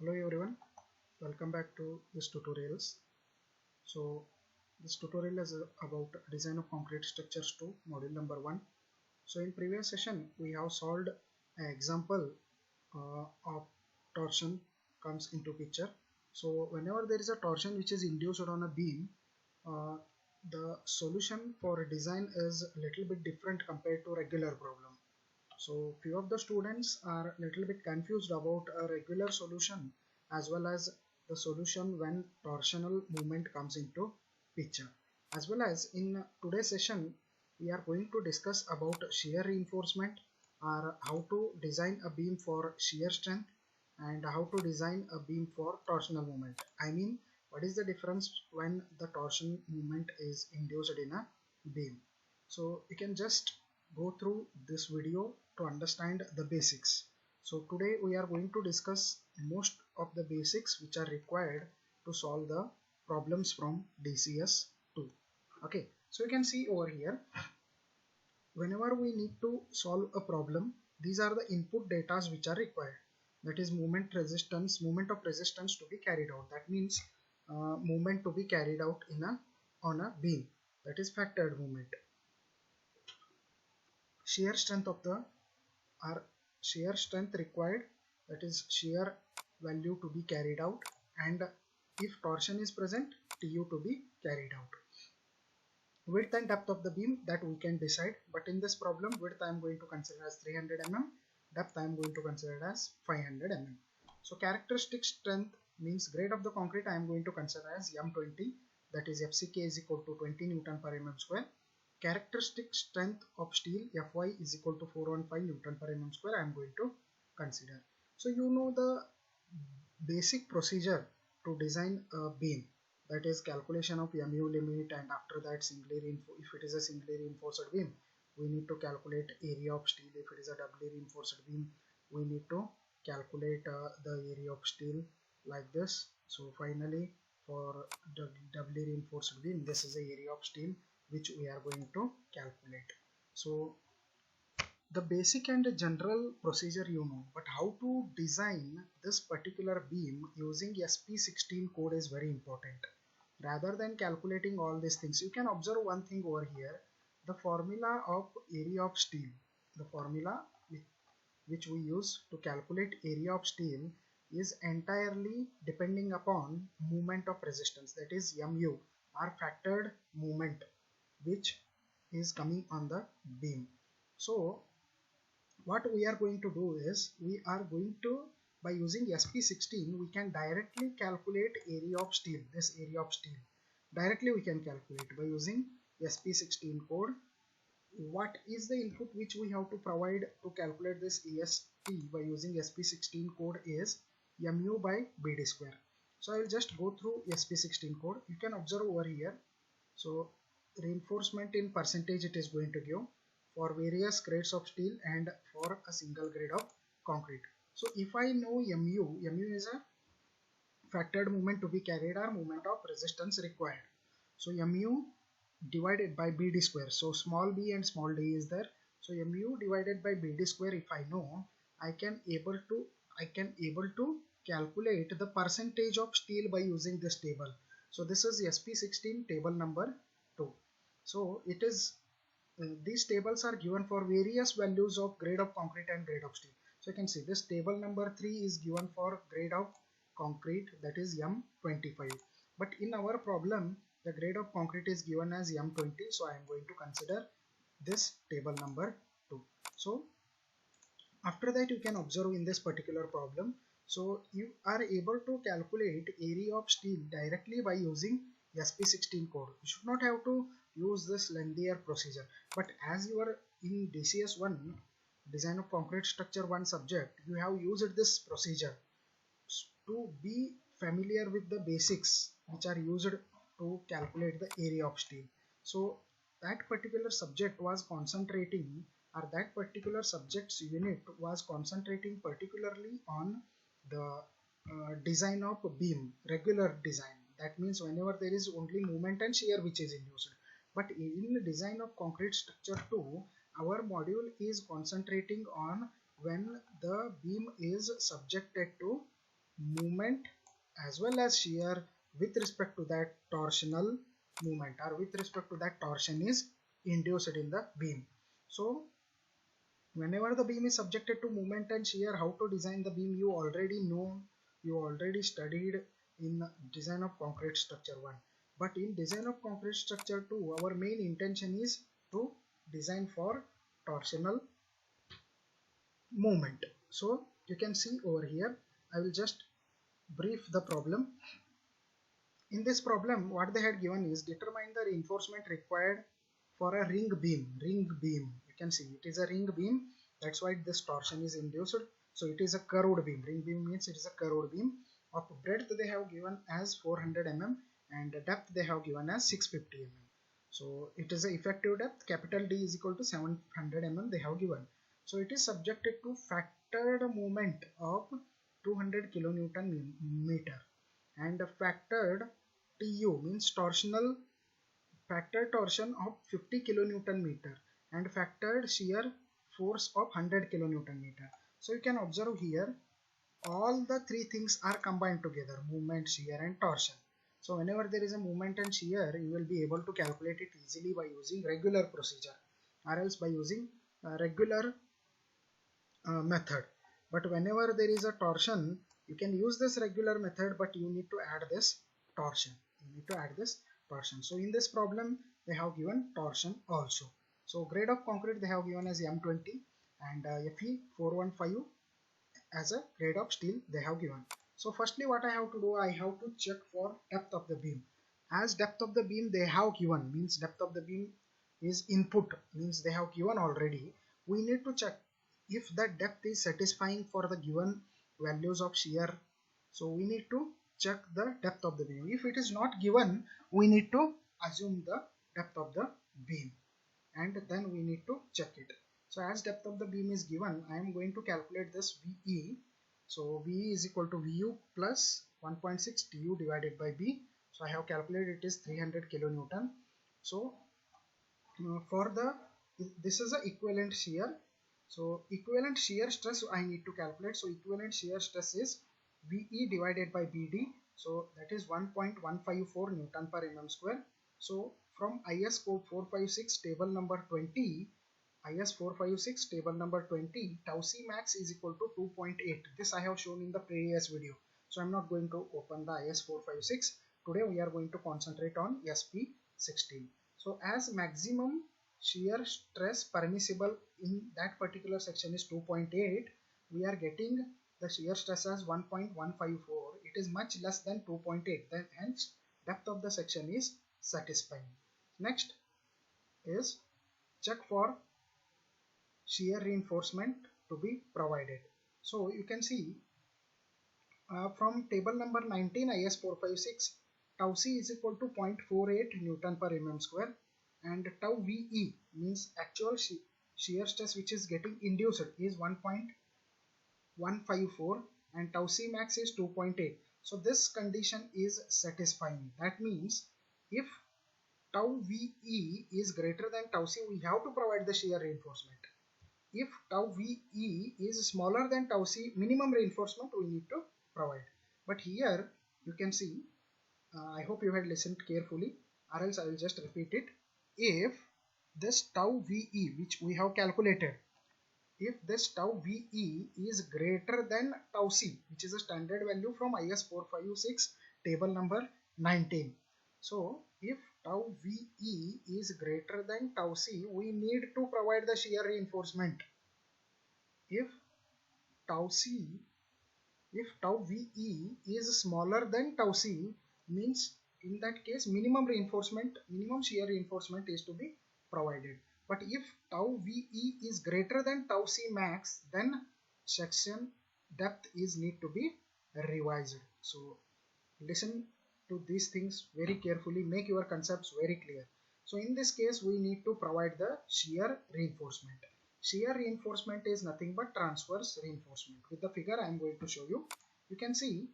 Hello everyone, welcome back to this tutorials. So this tutorial is about design of concrete structures 2 module number 1. So in previous session we have solved an example of torsion comes into picture. So whenever there is a torsion which is induced on a beam, uh, the solution for a design is a little bit different compared to regular problem. So few of the students are a little bit confused about a regular solution as well as the solution when torsional movement comes into picture. As well as in today's session, we are going to discuss about shear reinforcement or how to design a beam for shear strength and how to design a beam for torsional movement. I mean, what is the difference when the torsion movement is induced in a beam? So you can just go through this video to understand the basics. So today we are going to discuss most of the basics which are required to solve the problems from DCS 2. Okay, so you can see over here, whenever we need to solve a problem, these are the input data which are required. That is moment of resistance to be carried out. That means movement to be carried out in a on a beam. That is factored movement. Shear strength of the or shear strength required, that is shear value to be carried out, and if torsion is present, Tu to be carried out. Width and depth of the beam that we can decide, but in this problem width I am going to consider as 300 mm, depth I am going to consider as 500 mm. So characteristic strength means grade of the concrete I am going to consider as M20, that is FCK is equal to 20 Newton per mm square. Characteristic strength of steel Fy is equal to 415 Newton per mm square I am going to consider. So you know the basic procedure to design a beam, that is calculation of MU limit, and after that if it is a singly reinforced beam we need to calculate area of steel. If it is a doubly reinforced beam we need to calculate the area of steel like this. So finally for the doubly reinforced beam, this is the area of steel which we are going to calculate. So the basic and general procedure you know, but how to design this particular beam using SP16 code is very important. Rather than calculating all these things, you can observe one thing over here. The formula of area of steel, the formula which we use to calculate area of steel is entirely depending upon movement of resistance, that is MU, or factored movement which is coming on the beam. So what we are going to do is we are going to, by using SP16 we can directly calculate area of steel. This area of steel directly we can calculate by using SP16 code. What is the input which we have to provide to calculate this EST by using SP16 code is mu by bd square. So I will just go through SP16 code. You can observe over here. So reinforcement in percentage it is going to give for various grades of steel and for a single grade of concrete. So if I know mu is a factored movement to be carried or movement of resistance required. So mu divided by bd square. So small b and small d is there. So mu divided by bd square, if I know, I can able to calculate the percentage of steel by using this table. So this is SP16 table number 2. So it is these tables are given for various values of grade of concrete and grade of steel. So you can see this table number 3 is given for grade of concrete, that is M25. But in our problem the grade of concrete is given as M20, so I am going to consider this table number 2. So after that you can observe in this particular problem, so you are able to calculate area of steel directly by using SP16 code. You should not have to use this lengthier procedure, but as you are in DCS1 design of concrete structure 1 subject, you have used this procedure to be familiar with the basics which are used to calculate the area of steel. So that particular subject was concentrating, or that particular subject's unit was concentrating particularly on the design of beam, regular design. That means whenever there is only movement and shear which is induced. But in the design of concrete structure 2, our module is concentrating on when the beam is subjected to movement as well as shear with respect to that torsional movement, or with respect to that torsion is induced in the beam. So whenever the beam is subjected to movement and shear, how to design the beam you already know, you already studied in design of concrete structure 1. But in design of concrete structure 2, our main intention is to design for torsional movement. So you can see over here, I will just brief the problem. In this problem, what they had given is determine the reinforcement required for a ring beam. Ring beam, you can see it is a ring beam. That's why this torsion is induced. So it is a curved beam. Ring beam means it is a curved beam. Of breadth they have given as 400 mm and depth they have given as 650 mm. So it is a effective depth. Capital D is equal to 700 mm they have given. So it is subjected to factored movement of 200 kilonewton meter, and factored TU means torsional factored torsion of 50 kilonewton meter, and factored shear force of 100 kilonewton meter. So you can observe here all the three things are combined together: movement, shear and torsion. So whenever there is a movement and shear, you will be able to calculate it easily by using regular procedure, or else by using regular method. But whenever there is a torsion, you can use this regular method, but you need to add this torsion. So in this problem they have given torsion also. So grade of concrete they have given as M20, and Fe415 as a grade of steel they have given. So firstly what I have to do, I have to check for depth of the beam. As depth of the beam they have given, means depth of the beam is input, means they have given already. We need to check if that depth is satisfying for the given values of shear. So we need to check the depth of the beam. If it is not given, we need to assume the depth of the beam, and then we need to check it. So as depth of the beam is given, I am going to calculate this VE. So VE is equal to VU plus 1.6 TU divided by B. So I have calculated it is 300 kilonewton. So for the this is a equivalent shear. So equivalent shear stress I need to calculate. So equivalent shear stress is VE divided by BD. So that is 1.154 Newton per mm square. So from IS code 456 table number 20, IS 456 table number 20, tau C max is equal to 2.8. This I have shown in the previous video. So I'm not going to open the IS 456. Today we are going to concentrate on SP16. So as maximum shear stress permissible in that particular section is 2.8, we are getting the shear stress as 1.154. It is much less than 2.8. Then hence depth of the section is satisfying. Next is check for shear reinforcement to be provided. So you can see from table number 19 IS 456, tau C is equal to 0.48 Newton per mm square, and tau VE means actual shear stress which is getting induced is 1.154 and tau C max is 2.8. So this condition is satisfying. That means if tau VE is greater than tau C, we have to provide the shear reinforcement. If tau VE is smaller than tau C, minimum reinforcement we need to provide. But here you can see, I hope you had listened carefully, or else I will just repeat it. If this tau VE which we have calculated, if this tau VE is greater than tau C, which is a standard value from IS 456 table number 19. So if tau VE is greater than tau C, we need to provide the shear reinforcement. If tau VE is smaller than tau C, means in that case minimum shear reinforcement is to be provided. But if tau VE is greater than tau C max, then section depth is need to be revised. So listen to these things very carefully, make your concepts very clear. So in this case we need to provide the shear reinforcement. Shear reinforcement is nothing but transverse reinforcement. With the figure I am going to show you, you can see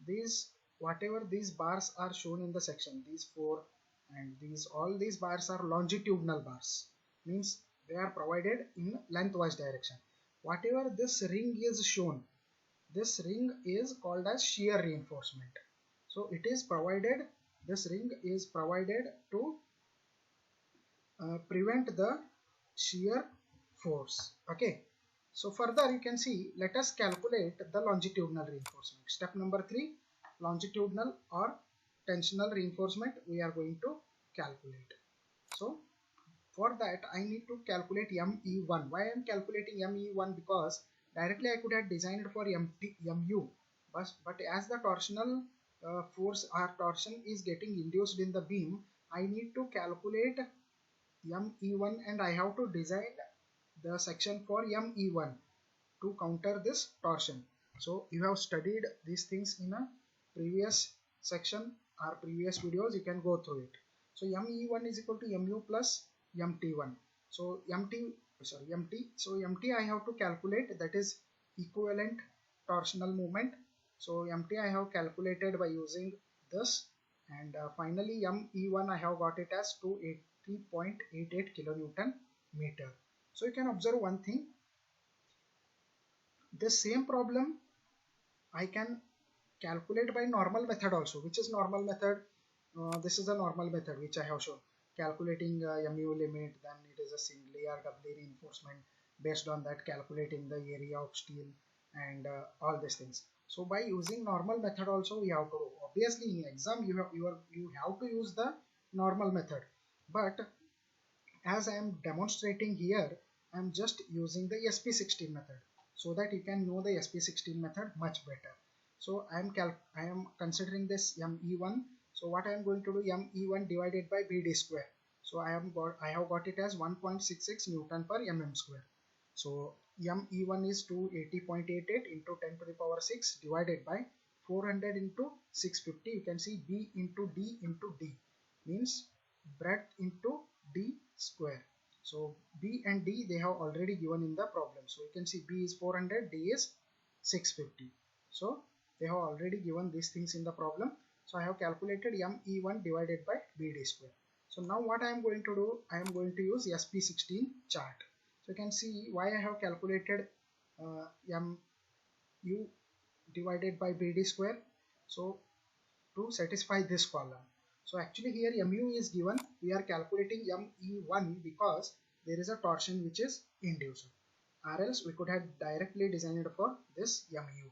these, whatever these bars are shown in the section, these four and all these bars are longitudinal bars, means they are provided in lengthwise direction. Whatever this ring is shown, this ring is called as shear reinforcement. So it is provided, this ring is provided to prevent the shear force. Okay, so further you can see, let us calculate the longitudinal reinforcement. Step number 3, longitudinal or tensional reinforcement we are going to calculate. So for that I need to calculate ME1. Why I am calculating ME1? Because directly I could have designed for MU, but as the torsional force or torsion is getting induced in the beam, I need to calculate ME1 and I have to design the section for ME1 to counter this torsion. So you have studied these things in a previous section or previous videos, you can go through it. So ME1 is equal to MU plus MT1. So MT, so MT I have to calculate, that is equivalent torsional moment. So MT I have calculated by using this, and finally ME1 I have got it as 280.88 kilonewton meter. So you can observe one thing, this same problem I can calculate by normal method also. Which is normal method? This is a normal method which I have shown. Calculating MU limit, then it is a singly or doubly reinforcement. Based on that, calculating the area of steel and all these things. So by using normal method also we have to do. Obviously in exam you have to use the normal method, but as I am demonstrating here, I am just using the SP16 method so that you can know the SP16 method much better. So I am considering this ME1. So what I am going to do, ME1 divided by BD square. So I have got it as 1.66 Newton per mm square. So ME1 is 280.88 into 10 to the power 6 divided by 400 into 650. You can see B into D into D means breadth into D square. So B and D they have already given in the problem. So you can see B is 400, D is 650. So they have already given these things in the problem. So I have calculated ME1 divided by BD square. So now what I am going to do, I am going to use SP16 chart. So you can see why I have calculated MU divided by BD square. So to satisfy this column. So actually here MU is given, we are calculating ME1 because there is a torsion which is induced, or else we could have directly designed for this MU.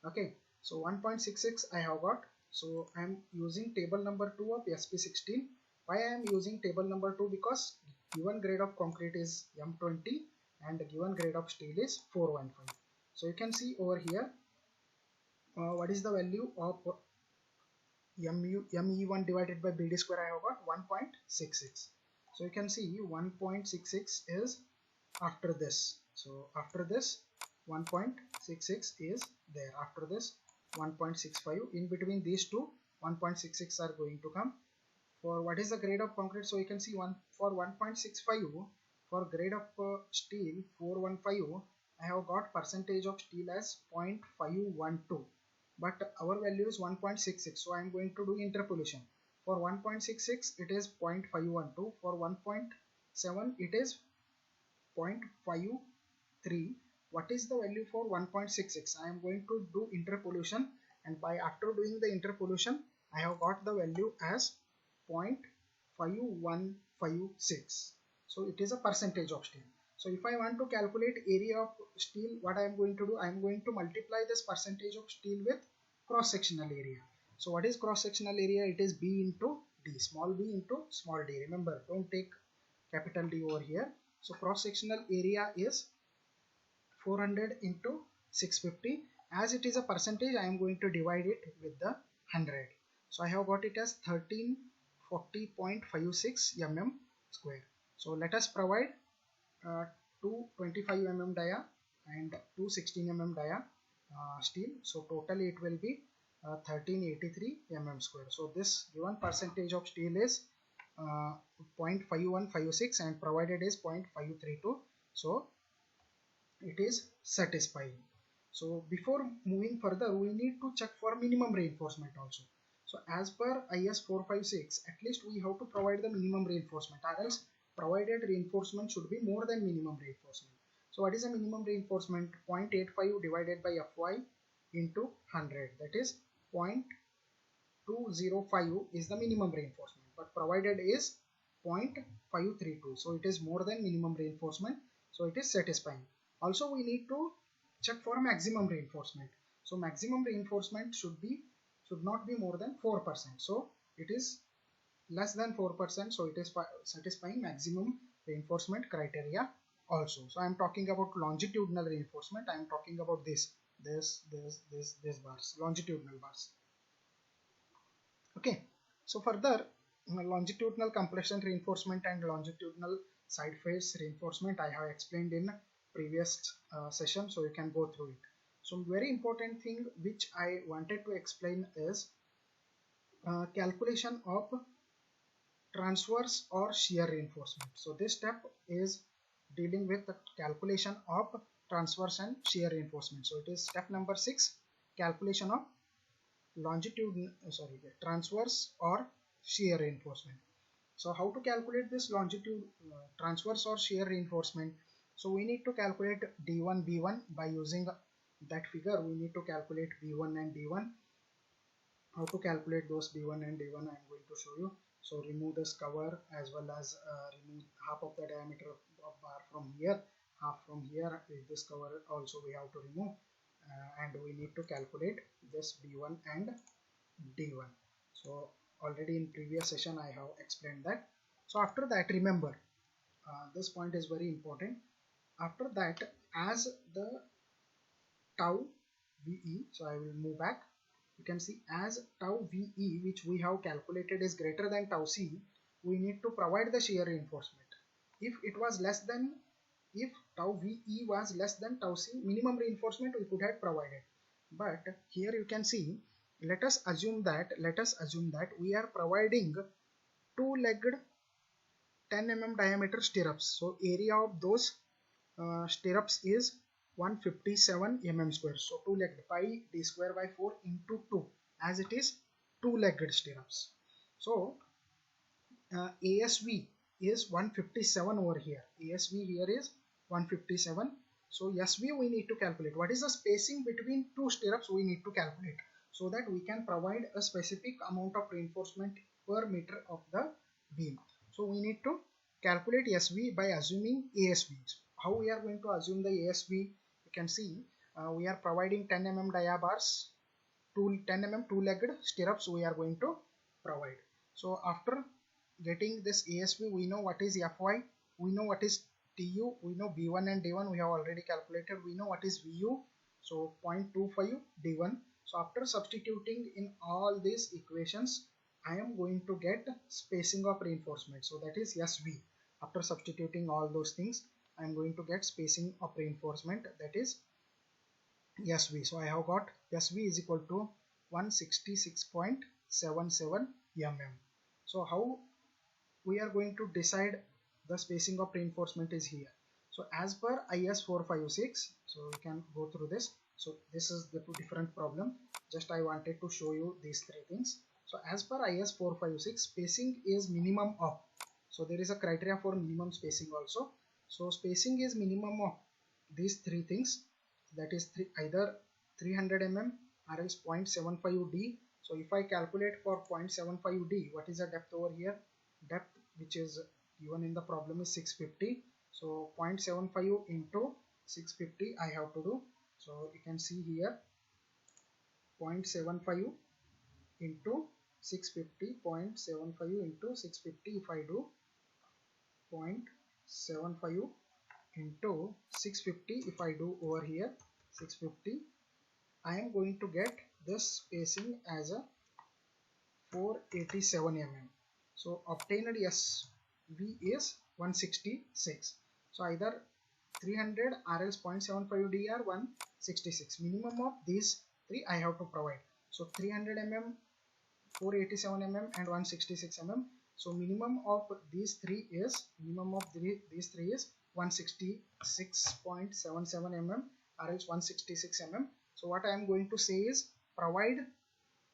Okay, so 1.66 I have got. So I am using table number 2 of SP16. Why I am using table number 2? Because given grade of concrete is M20 and the given grade of steel is 415. So you can see over here what is the value of ME1 divided by BD square. I have got 1.66. So you can see 1.66 is after this. So after this 1.66 is there. After this 1.65. In between these two 1.66 are going to come. For what is the grade of concrete? So you can see for 1.65 for grade of steel 415 I have got percentage of steel as 0.512. But our value is 1.66, so I am going to do interpolation. For 1.66 it is 0.512, for 1.7 it is 0.53. What is the value for 1.66? I am going to do interpolation, and by after doing the interpolation I have got the value as 0.5156. So it is a percentage of steel. So if I want to calculate area of steel, what I am going to do, I am going to multiply this percentage of steel with cross sectional area. So what is cross sectional area? It is B into D, small b into small d. Remember, don't take capital D over here. So cross sectional area is 400 into 650. As it is a percentage, I am going to divide it with the 100. So I have got it as 1340.56 mm square. So let us provide 225 mm dia and 216 mm dia steel. So totally it will be 1383 mm square. So this given percentage of steel is 0.5156 and provided is 0.532. So it is satisfying. So before moving further, we need to check for minimum reinforcement also. So as per IS 456, at least we have to provide the minimum reinforcement, or else provided reinforcement should be more than minimum reinforcement. So what is a minimum reinforcement? 0.85 divided by Fy into 100, that is 0.205 is the minimum reinforcement, but provided is 0.532, so it is more than minimum reinforcement, so it is satisfying. Also we need to check for maximum reinforcement. So maximum reinforcement should not be more than 4%, so it is less than 4%, so it is satisfying maximum reinforcement criteria also. So I am talking about longitudinal reinforcement. I am talking about this bars, longitudinal bars. Okay, so further longitudinal compression reinforcement and longitudinal side face reinforcement I have explained in previous session, so you can go through it. So very important thing which I wanted to explain is calculation of transverse or shear reinforcement. So this step is dealing with the calculation of transverse and shear reinforcement. So it is step number 6, calculation of transverse or shear reinforcement. So how to calculate this transverse or shear reinforcement? So we need to calculate D1 B1 by using that figure. We need to calculate B1 and D1. How to calculate those B1 and D1 I am going to show you. So remove this cover as well as remove half of the diameter of bar from here, half from here. This cover also we have to remove, and we need to calculate this B1 and D1. So already in previous session I have explained that. So after that, remember this point is very important. After that, as the tau VE, so I will move back. You can see as tau VE, which we have calculated, is greater than tau C, we need to provide the shear reinforcement. If tau VE was less than tau C, minimum reinforcement we could have provided. But here you can see, let us assume that we are providing two-legged 10 mm diameter stirrups. So area of those stirrups is 157 mm square. So two-legged, pi d square by 4 into 2, as it is two-legged stirrups. So ASV is 157 over here. ASV here is 157. So SV we need to calculate. What is the spacing between two stirrups we need to calculate, so that we can provide a specific amount of reinforcement per meter of the beam. So we need to calculate SV by assuming ASV. How we are going to assume the ASV? You can see we are providing 10 mm dia bars, 10 mm two-legged stirrups we are going to provide. So after getting this ASV, we know what is Fy, we know what is TU, we know B1 and D1 we have already calculated, we know what is VU, so 0.25 D1. So after substituting in all these equations, I am going to get spacing of reinforcement, so that is SV. After substituting all those things, I am going to get spacing of reinforcement, that is SV. So I have got SV is equal to 166.77 mm. So how we are going to decide the spacing of reinforcement is here. So as per IS 456, so you can go through this. So this is the two different problem. Just I wanted to show you these three things. So as per IS 456, spacing is minimum of. So there is a criteria for minimum spacing also. So spacing is minimum of these three things. That is either 300 mm or else 0.75 D. So if I calculate for 0.75 D, what is the depth over here? Depth which is given in the problem is 650. So 0.75 into 650 I have to do. So you can see here 0.75 into 650, 0.75 into 650. If I do 0.75 into 650, if I do over here 650, I am going to get this spacing as a 487 mm. So obtained SV is 166. So either 300 or else 0.75 D or 166. Minimum of these three I have to provide. So 300 mm, 487 mm and 166 mm. So minimum of these three is 166.77 mm or else 166 mm. So what I am going to say is provide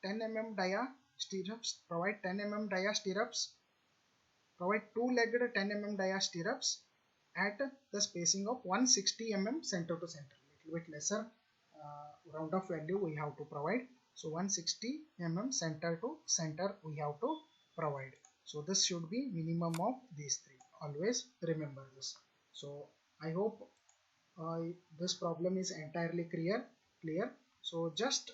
10 mm dia stirrups, provide 10 mm dia stirrups, provide two-legged 10 mm dia stirrups at the spacing of 160 mm center to center, little bit lesser round of value we have to provide. So 160 mm center to center we have to provide. So this should be minimum of these three. Always remember this. So I hope this problem is entirely clear. So just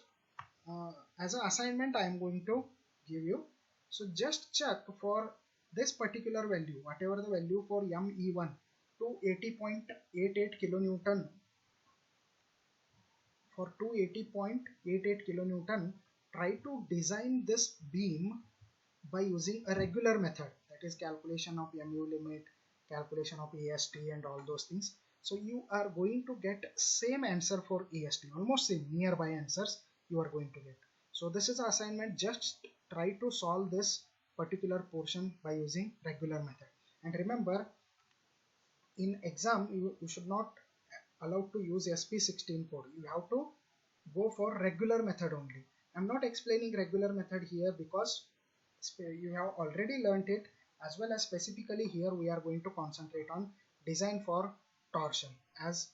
as an assignment I am going to give you. So just check for this particular value, whatever the value for ME1 to 80.88 kilonewton, for 280.88 kilonewton, try to design this beam by using a regular method, that is calculation of MU limit, calculation of AST and all those things. So you are going to get same answer for AST, almost same, nearby answers you are going to get. So this is an assignment, just try to solve this particular portion by using regular method. And remember, in exam you should not allowed to use SP16 code. You have to go for regular method only. I'm not explaining regular method here because you have already learned it, as well as specifically here we are going to concentrate on design for torsion, as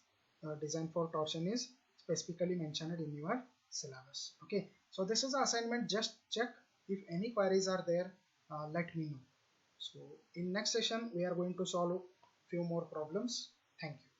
design for torsion is specifically mentioned in your syllabus. Okay, so this is assignment, just check. If any queries are there, let me know. So in next session we are going to solve few more problems. Thank you.